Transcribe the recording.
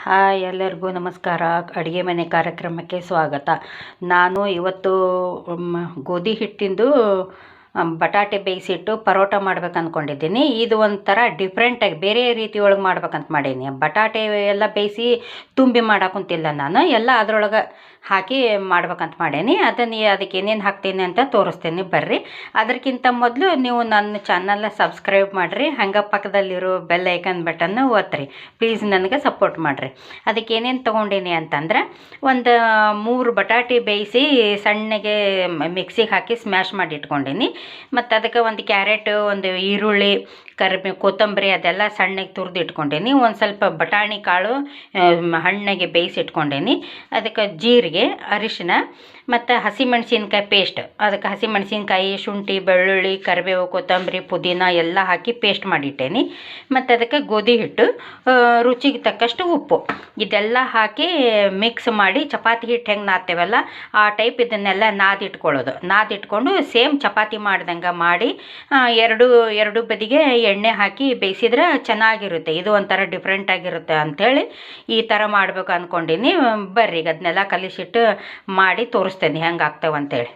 Hi ಎಲ್ಲರಿಗೂ ನಮಸ್ಕಾರ. ಅಡುಗೆ ಮನೆ ಕಾರ್ಯಕ್ರಮಕ್ಕೆ ಸ್ವಾಗತ. ನಾನು ಇವತ್ತು ಗೋಧಿ ಹಿಟ್ಟಿಂದು ಬಟಾಟೆ ಬೇಯಿಸಿಟ್ಟು ಪರೋಟ ಮಾಡ್ಬೇಕು ಅಂದ್ಕೊಂಡಿದ್ದೀನಿ. ಇದು ಒಂಥರ ಡಿಫ್ರೆಂಟಾಗಿ ಬೇರೆ ರೀತಿ ಒಳಗೆ ಮಾಡ್ಬೇಕಂತ ಮಾಡೀನಿ. ಬಟಾಟೆ ಎಲ್ಲ ಬೇಯಿಸಿ ತುಂಬಿ ಮಾಡಾಕುಂತಿಲ್ಲ, ನಾನು ಎಲ್ಲ ಅದರೊಳಗೆ ಹಾಕಿ ಮಾಡ್ಬೇಕಂತ ಮಾಡೀನಿ. ಅದಕ್ಕೆ ಏನೇನು ಹಾಕ್ತೀನಿ ಅಂತ ತೋರಿಸ್ತೀನಿ ಬರ್ರಿ. ಅದಕ್ಕಿಂತ ಮೊದಲು ನೀವು ನನ್ನ ಚಾನಲ್ನ ಸಬ್ಸ್ಕ್ರೈಬ್ ಮಾಡಿರಿ, ಹಂಗೆ ಪಕ್ಕದಲ್ಲಿರೋ ಬೆಲ್ ಐಕನ್ ಬಟನ್ನ ಒತ್ತಿರಿ. ಪ್ಲೀಸ್ ನನಗೆ ಸಪೋರ್ಟ್ ಮಾಡಿರಿ. ಅದಕ್ಕೆ ಏನೇನು ತೊಗೊಂಡೀನಿ ಅಂತಂದ್ರೆ, ಒಂದು 3 ಬಟಾಟೆ ಬೇಯಿಸಿ ಸಣ್ಣಗೆ ಮಿಕ್ಸಿಗೆ ಹಾಕಿ ಸ್ಮ್ಯಾಶ್ ಮಾಡಿ ಇಟ್ಕೊಂಡೀನಿ. ಮತ್ತು ಅದಕ್ಕೆ ಒಂದು ಕ್ಯಾರೆಟ್, ಒಂದು ಈರುಳ್ಳಿ, ಕರಿಬೇವು, ಕೊತ್ತಂಬರಿ ಅದೆಲ್ಲ ಸಣ್ಣಗೆ ತುರಿದು ಇಟ್ಕೊಂಡೀನಿ. ಒಂದು ಸ್ವಲ್ಪ ಬಟಾಣಿ ಕಾಳು ಹಣ್ಣಗೆ ಬೇಯಿಸಿ ಇಟ್ಕೊಂಡೀನಿ. ಅದಕ್ಕೆ ಜೀರಿಗೆ, ಅರಿಶಿನ ಮತ್ತು ಹಸಿಮೆಣ್ಸಿನ್ಕಾಯಿ ಪೇಸ್ಟ್. ಅದಕ್ಕೆ ಹಸಿಮೆಣ್ಸಿನ್ಕಾಯಿ, ಶುಂಠಿ, ಬೆಳ್ಳುಳ್ಳಿ, ಕರಿಬೇವು, ಕೊತ್ತಂಬರಿ, ಪುದೀನ ಎಲ್ಲ ಹಾಕಿ ಪೇಸ್ಟ್ ಮಾಡಿಟ್ಟೇನಿ. ಮತ್ತು ಅದಕ್ಕೆ ಗೋಧಿ ಹಿಟ್ಟು, ರುಚಿಗೆ ತಕ್ಕಷ್ಟು ಉಪ್ಪು, ಇದೆಲ್ಲ ಹಾಕಿ ಮಿಕ್ಸ್ ಮಾಡಿ ಚಪಾತಿ ಹಿಟ್ಟು ಹೆಂಗೆ ನಾದ್ತೇವಲ್ಲ ಆ ಟೈಪ್ ಇದನ್ನೆಲ್ಲ ನಾದಿಟ್ಕೊಂಡು ಸೇಮ್ ಚಪಾತಿ ಮಾಡ್ದಂಗೆ ಮಾಡಿ ಎರಡು ಬದಿಗೆ ಎಣ್ಣೆ ಹಾಕಿ ಬೇಯಿಸಿದ್ರೆ ಚೆನ್ನಾಗಿರುತ್ತೆ. ಇದು ಒಂಥರ ಡಿಫ್ರೆಂಟಾಗಿರುತ್ತೆ ಅಂಥೇಳಿ ಈ ಥರ ಮಾಡ್ಬೇಕು ಅಂದ್ಕೊಂಡೀನಿ. ಬರ್ರಿ, ಅದನ್ನೆಲ್ಲ ಕಲಿಸಿಟ್ಟು ಮಾಡಿ ತೋರಿಸ್ತೇನೆ ಹೆಂಗೆ ಆಗ್ತೇವೆ ಅಂತೇಳಿ.